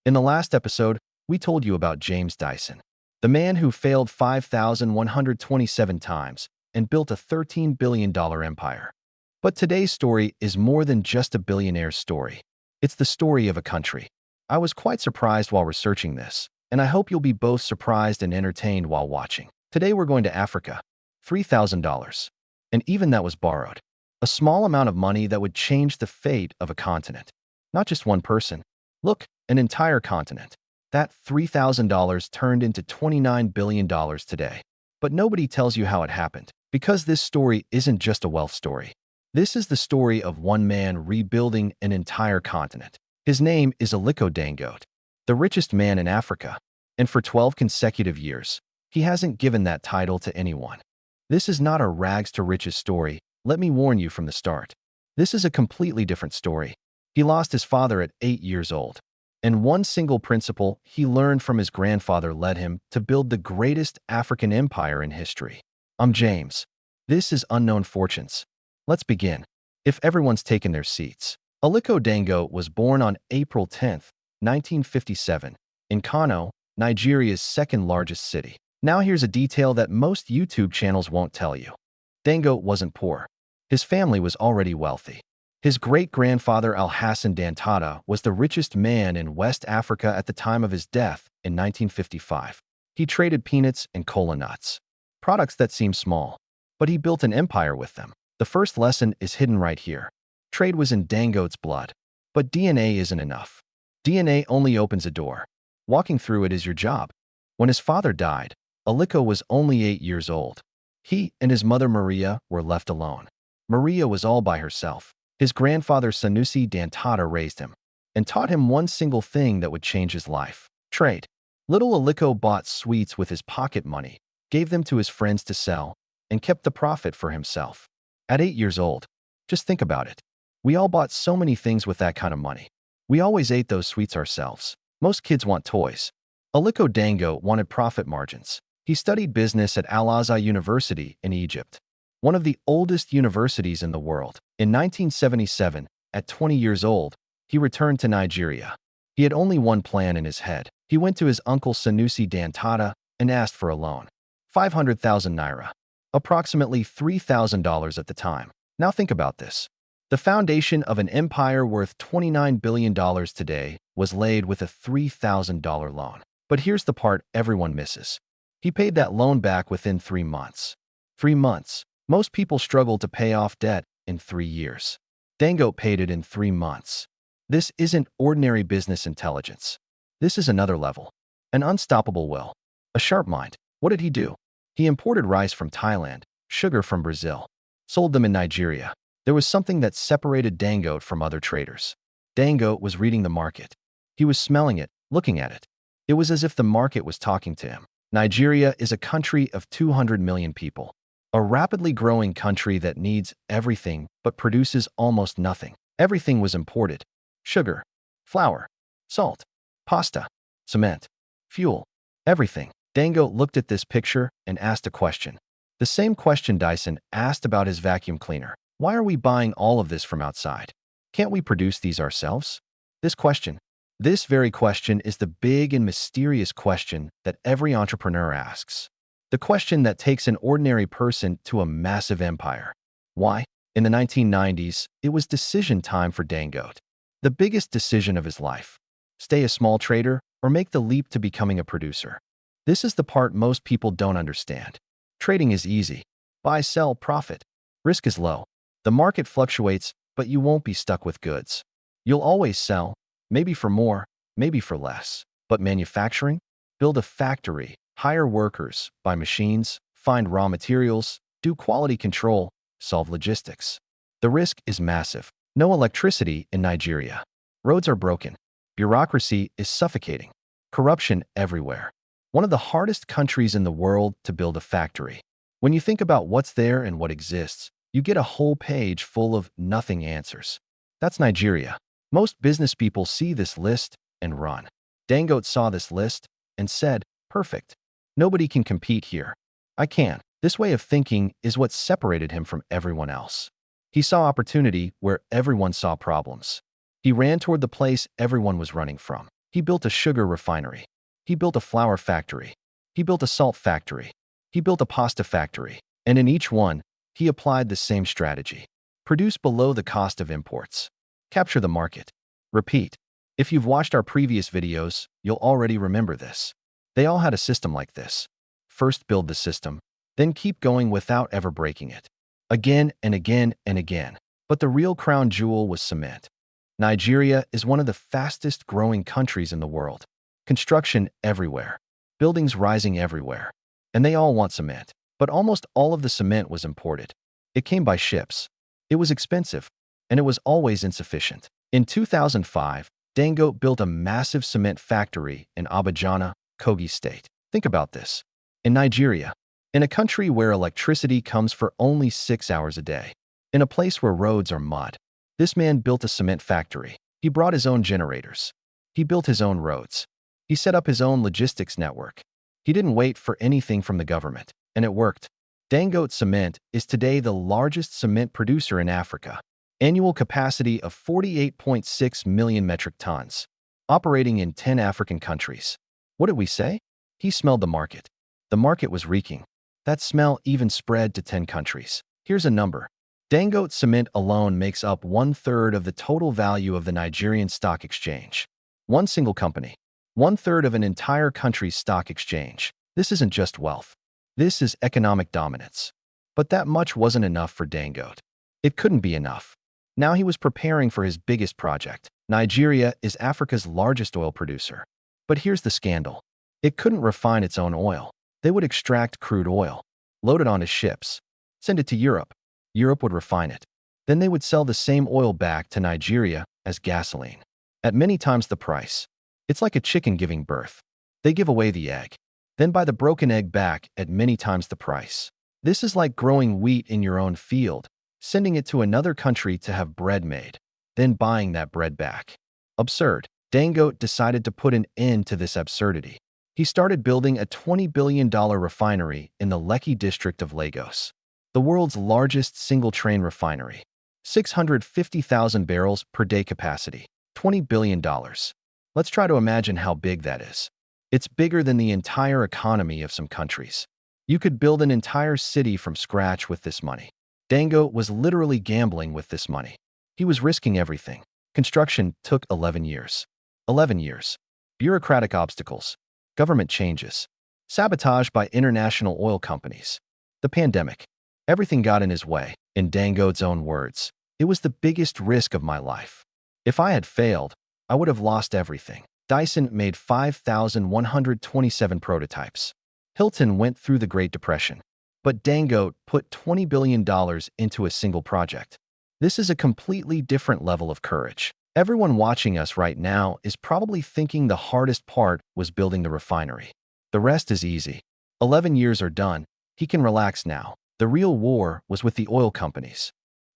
In the last episode, we told you about James Dyson, the man who failed 5,127 times and built a $13 billion empire. But today's story is more than just a billionaire's story. It's the story of a country. I was quite surprised while researching this, and I hope you'll be both surprised and entertained while watching. Today we're going to Africa. $3,000. And even that was borrowed. A small amount of money that would change the fate of a continent. Not just one person. Look, an entire continent. That $3,000 turned into $29 billion today. But nobody tells you how it happened, because this story isn't just a wealth story. This is the story of one man rebuilding an entire continent. His name is Aliko Dangote, the richest man in Africa. And for 12 consecutive years, he hasn't given that title to anyone. This is not a rags to riches story. Let me warn you from the start. This is a completely different story. He lost his father at 8 years old. And one single principle he learned from his grandfather led him to build the greatest African empire in history. I'm James. This is Unknown Fortunes. Let's begin. If everyone's taken their seats. Aliko Dangote was born on April 10, 1957, in Kano, Nigeria's second largest city. Now here's a detail that most YouTube channels won't tell you. Dangote wasn't poor. His family was already wealthy. His great-grandfather Alhassan Dangote was the richest man in West Africa at the time of his death in 1955. He traded peanuts and kola nuts, products that seem small, but he built an empire with them. The first lesson is hidden right here. Trade was in Dangote's blood. But DNA isn't enough. DNA only opens a door. Walking through it is your job. When his father died, Aliko was only 8 years old. He and his mother Maria were left alone. Maria was all by herself. His grandfather Sanusi Dangote raised him and taught him one single thing that would change his life: trade. Little Aliko bought sweets with his pocket money, gave them to his friends to sell, and kept the profit for himself. At 8 years old, just think about it. We all bought so many things with that kind of money. We always ate those sweets ourselves. Most kids want toys. Aliko Dangote wanted profit margins. He studied business at Al-Azhar University in Egypt, one of the oldest universities in the world. In 1977, at 20 years old, he returned to Nigeria. He had only one plan in his head. He went to his uncle Sanusi Dangote and asked for a loan. 500,000 naira, approximately $3,000 at the time. Now think about this. The foundation of an empire worth $29 billion today was laid with a $3,000 loan. But here's the part everyone misses. He paid that loan back within 3 months. 3 months. Most people struggle to pay off debt in 3 years. Dangote paid it in 3 months. This isn't ordinary business intelligence. This is another level. An unstoppable will. A sharp mind. What did he do? He imported rice from Thailand, sugar from Brazil, sold them in Nigeria. There was something that separated Dangote from other traders. Dangote was reading the market. He was smelling it, looking at it. It was as if the market was talking to him. Nigeria is a country of 200 million people. A rapidly growing country that needs everything but produces almost nothing. Everything was imported. Sugar, flour, salt, pasta, cement, fuel, everything. Dangote looked at this picture and asked a question. The same question Dyson asked about his vacuum cleaner. Why are we buying all of this from outside? Can't we produce these ourselves? This very question is the big and mysterious question that every entrepreneur asks. The question that takes an ordinary person to a massive empire. Why? In the 1990s, it was decision time for Dangote. The biggest decision of his life. Stay a small trader or make the leap to becoming a producer. This is the part most people don't understand. Trading is easy. Buy, sell, profit. Risk is low. The market fluctuates, but you won't be stuck with goods. You'll always sell, maybe for more, maybe for less. But manufacturing? Build a factory. Hire workers, buy machines, find raw materials, do quality control, solve logistics. The risk is massive. No electricity in Nigeria. Roads are broken. Bureaucracy is suffocating. Corruption everywhere. One of the hardest countries in the world to build a factory. When you think about what's there and what exists, you get a whole page full of nothing answers. That's Nigeria. Most business people see this list and run. Dangote saw this list and said, "Perfect. Nobody can compete here. I can." This way of thinking is what separated him from everyone else. He saw opportunity where everyone saw problems. He ran toward the place everyone was running from. He built a sugar refinery. He built a flour factory. He built a salt factory. He built a pasta factory. And in each one, he applied the same strategy. Produce below the cost of imports. Capture the market. Repeat. If you've watched our previous videos, you'll already remember this. They all had a system like this. First build the system, then keep going without ever breaking it. Again and again and again. But the real crown jewel was cement. Nigeria is one of the fastest growing countries in the world. Construction everywhere. Buildings rising everywhere. And they all want cement. But almost all of the cement was imported. It came by ships. It was expensive, and it was always insufficient. In 2005, Dangote built a massive cement factory in Abidjan, Kogi State. Think about this. In Nigeria, in a country where electricity comes for only 6 hours a day, in a place where roads are mud, this man built a cement factory. He brought his own generators. He built his own roads. He set up his own logistics network. He didn't wait for anything from the government, and it worked. Dangote Cement is today the largest cement producer in Africa. Annual capacity of 48.6 million metric tons, operating in 10 African countries. What did we say? He smelled the market. The market was reeking. That smell even spread to 10 countries. Here's a number. Dangote Cement alone makes up 1/3 of the total value of the Nigerian stock exchange. One single company. 1/3 of an entire country's stock exchange. This isn't just wealth. This is economic dominance. But that much wasn't enough for Dangote. It couldn't be enough. Now he was preparing for his biggest project. Nigeria is Africa's largest oil producer. But here's the scandal. It couldn't refine its own oil. They would extract crude oil, load it onto ships, send it to Europe. Europe would refine it. Then they would sell the same oil back to Nigeria as gasoline, at many times the price. It's like a chicken giving birth. They give away the egg, then buy the broken egg back at many times the price. This is like growing wheat in your own field, sending it to another country to have bread made, then buying that bread back. Absurd. Dangote decided to put an end to this absurdity. He started building a $20 billion refinery in the Lekki district of Lagos, the world's largest single-train refinery. 650,000 barrels per day capacity, $20 billion. Let's try to imagine how big that is. It's bigger than the entire economy of some countries. You could build an entire city from scratch with this money. Dangote was literally gambling with this money. He was risking everything. Construction took 11 years. 11 years. Bureaucratic obstacles. Government changes. Sabotage by international oil companies. The pandemic. Everything got in his way. In Dangote's own words, it was the biggest risk of my life. If I had failed, I would have lost everything. Dyson made 5,127 prototypes. Hilton went through the Great Depression. But Dangote put $20 billion into a single project. This is a completely different level of courage. Everyone watching us right now is probably thinking the hardest part was building the refinery. The rest is easy. 11 years are done. He can relax now. The real war was with the oil companies.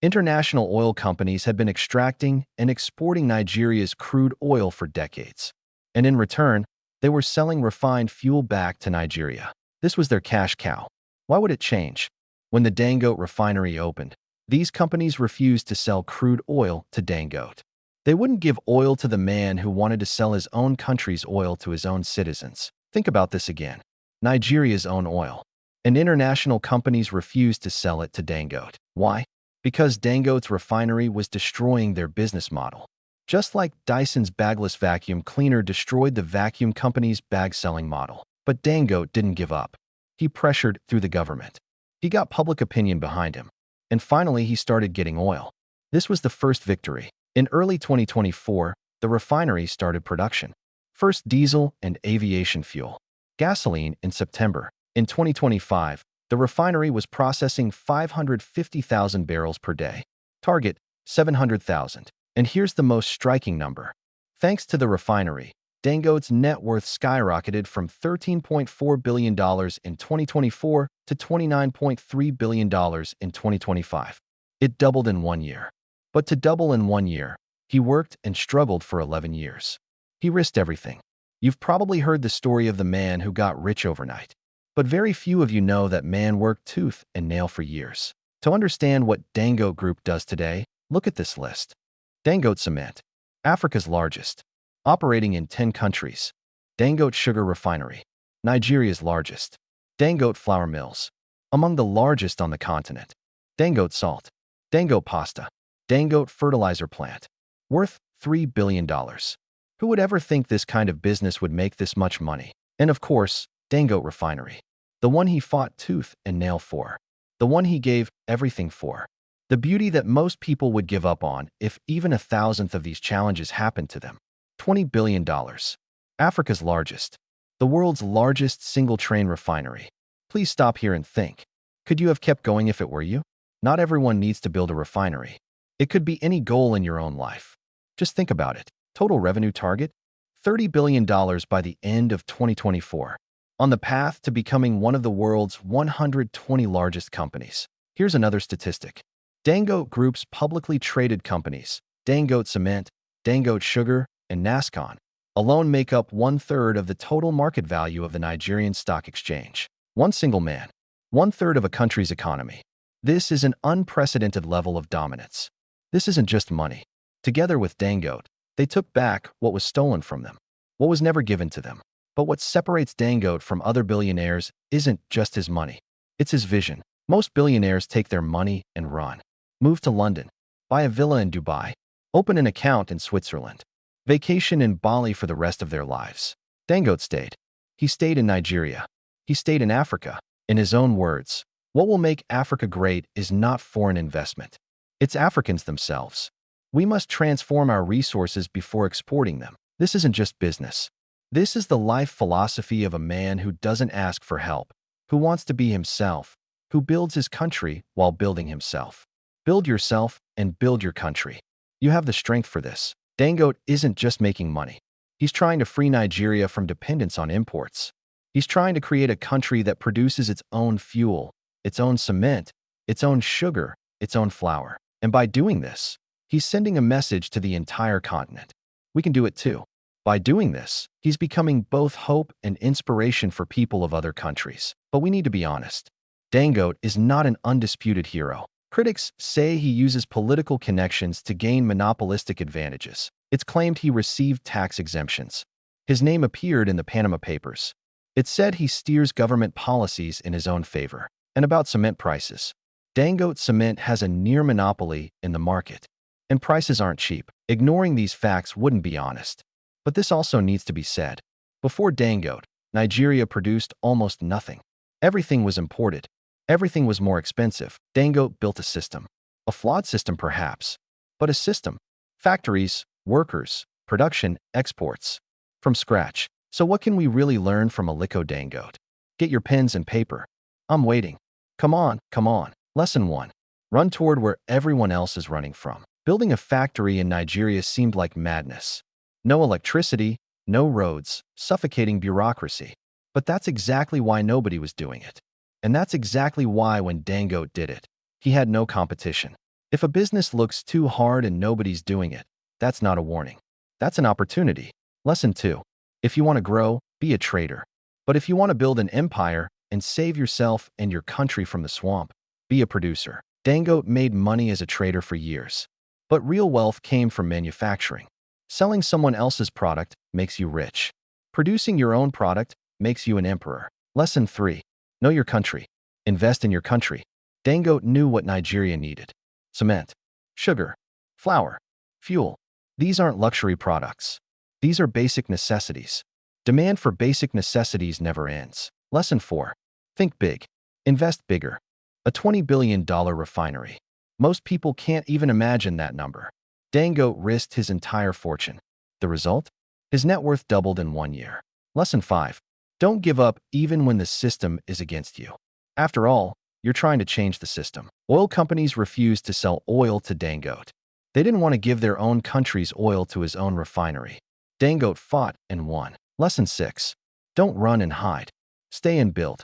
International oil companies had been extracting and exporting Nigeria's crude oil for decades. And in return, they were selling refined fuel back to Nigeria. This was their cash cow. Why would it change? When the Dangote refinery opened, these companies refused to sell crude oil to Dangote. They wouldn't give oil to the man who wanted to sell his own country's oil to his own citizens. Think about this again. Nigeria's own oil. And international companies refused to sell it to Dangote. Why? Because Dangote's refinery was destroying their business model. Just like Dyson's bagless vacuum cleaner destroyed the vacuum company's bag-selling model. But Dangote didn't give up. He pressured through the government. He got public opinion behind him. And finally, he started getting oil. This was the first victory. In early 2024, the refinery started production. First diesel and aviation fuel. Gasoline in September. In 2025, the refinery was processing 550,000 barrels per day. Target, 700,000. And here's the most striking number. Thanks to the refinery, Dangote's net worth skyrocketed from $13.4 billion in 2024 to $29.3 billion in 2025. It doubled in 1 year. But to double in 1 year, he worked and struggled for 11 years. He risked everything. You've probably heard the story of the man who got rich overnight. But very few of you know that man worked tooth and nail for years. To understand what Dangote Group does today, look at this list. Dangote Cement, Africa's largest. operating in 10 countries. Dangote Sugar Refinery, Nigeria's largest. Dangote Flour Mills, among the largest on the continent. Dangote Salt, Dangote Pasta, Dangote Fertilizer Plant, worth $3 billion. Who would ever think this kind of business would make this much money? And of course, Dangote Refinery, the one he fought tooth and nail for, the one he gave everything for, the beauty that most people would give up on if even a thousandth of these challenges happened to them. $20 billion. Africa's largest, the world's largest single-train refinery. Please stop here and think. Could you have kept going if it were you? Not everyone needs to build a refinery. It could be any goal in your own life. Just think about it. Total revenue target? $30 billion by the end of 2024. On the path to becoming one of the world's 120 largest companies. Here's another statistic. Dangote Group's publicly traded companies, Dangote Cement, Dangote Sugar, and Nascon, alone make up 1/3 of the total market value of the Nigerian stock exchange. One single man, 1/3 of a country's economy. This is an unprecedented level of dominance. This isn't just money. Together with Dangote, they took back what was stolen from them, what was never given to them. But what separates Dangote from other billionaires isn't just his money. It's his vision. Most billionaires take their money and run. Move to London, buy a villa in Dubai, open an account in Switzerland, vacation in Bali for the rest of their lives. Dangote stayed. He stayed in Nigeria. He stayed in Africa. In his own words, what will make Africa great is not foreign investment. It's Africans themselves. We must transform our resources before exporting them. This isn't just business. This is the life philosophy of a man who doesn't ask for help, who wants to be himself, who builds his country while building himself. Build yourself and build your country. You have the strength for this. Dangote isn't just making money. He's trying to free Nigeria from dependence on imports. He's trying to create a country that produces its own fuel, its own cement, its own sugar, its own flour. And by doing this, he's sending a message to the entire continent. We can do it too. By doing this, he's becoming both hope and inspiration for people of other countries. But we need to be honest. Dangote is not an undisputed hero. Critics say he uses political connections to gain monopolistic advantages. It's claimed he received tax exemptions. His name appeared in the Panama Papers. It said he steers government policies in his own favor. And about cement prices. Dangote Cement has a near monopoly in the market. And prices aren't cheap. Ignoring these facts wouldn't be honest. But this also needs to be said. Before Dangote, Nigeria produced almost nothing. Everything was imported. Everything was more expensive. Dangote built a system. A flawed system perhaps, but a system. Factories, workers, production, exports. From scratch. So what can we really learn from Aliko Dangote? Get your pens and paper. I'm waiting. Come on, come on. Lesson 1. Run toward where everyone else is running from. Building a factory in Nigeria seemed like madness. No electricity, no roads, suffocating bureaucracy. But that's exactly why nobody was doing it. And that's exactly why when Dangote did it, he had no competition. If a business looks too hard and nobody's doing it, that's not a warning. That's an opportunity. Lesson 2. If you want to grow, be a trader. But if you want to build an empire and save yourself and your country from the swamp, be a producer. Dangote made money as a trader for years. But real wealth came from manufacturing. Selling someone else's product makes you rich. Producing your own product makes you an emperor. Lesson 3. Know your country. Invest in your country. Dangote knew what Nigeria needed. Cement, sugar, flour, fuel. These aren't luxury products. These are basic necessities. Demand for basic necessities never ends. Lesson 4. Think big. Invest bigger. A $20 billion refinery. Most people can't even imagine that number. Dangote risked his entire fortune. The result? His net worth doubled in 1 year. Lesson 5. Don't give up even when the system is against you. After all, you're trying to change the system. Oil companies refused to sell oil to Dangote. They didn't want to give their own country's oil to his own refinery. Dangote fought and won. Lesson 6. Don't run and hide. Stay and build.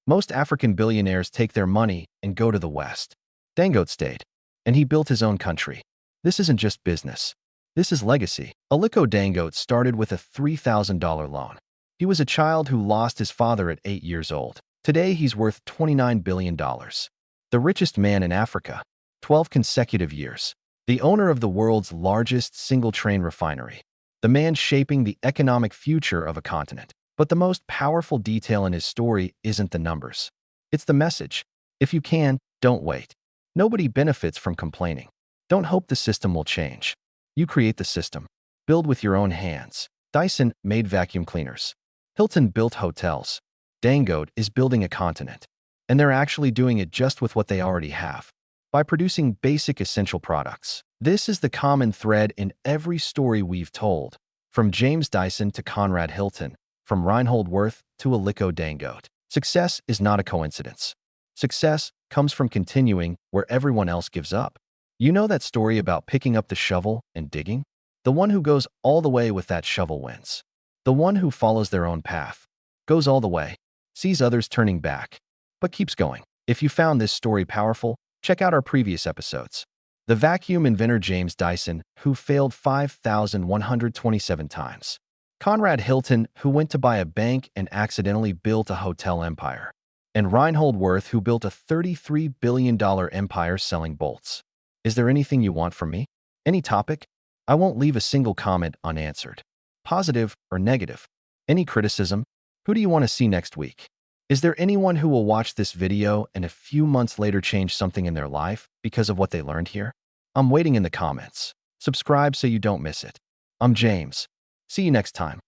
Most African billionaires take their money and go to the West. Dangote stayed, and he built his own country. This isn't just business. This is legacy. Aliko Dangote started with a $3,000 loan. He was a child who lost his father at 8 years old. Today, he's worth $29 billion. The richest man in Africa. 12 consecutive years. The owner of the world's largest single-train refinery. the man shaping the economic future of a continent. But the most powerful detail in his story isn't the numbers. It's the message. If you can, don't wait. Nobody benefits from complaining. Don't hope the system will change. You create the system. Build with your own hands. Dyson made vacuum cleaners. Hilton built hotels. Dangote is building a continent. And they're actually doing it just with what they already have, by producing basic essential products. This is the common thread in every story we've told, from James Dyson to Conrad Hilton, from Reinhold Wirth to Aliko Dangote. Success is not a coincidence. Success comes from continuing where everyone else gives up. You know that story about picking up the shovel and digging? The one who goes all the way with that shovel wins. The one who follows their own path, goes all the way, sees others turning back, but keeps going. If you found this story powerful, check out our previous episodes. The vacuum inventor James Dyson, who failed 5,127 times. Conrad Hilton, who went to buy a bank and accidentally built a hotel empire. And Reinhold Wirth, who built a $33 billion empire selling bolts. Is there anything you want from me? Any topic? I won't leave a single comment unanswered. Positive or negative? Any criticism? Who do you want to see next week? Is there anyone who will watch this video and a few months later change something in their life because of what they learned here? I'm waiting in the comments. Subscribe so you don't miss it. I'm James. See you next time.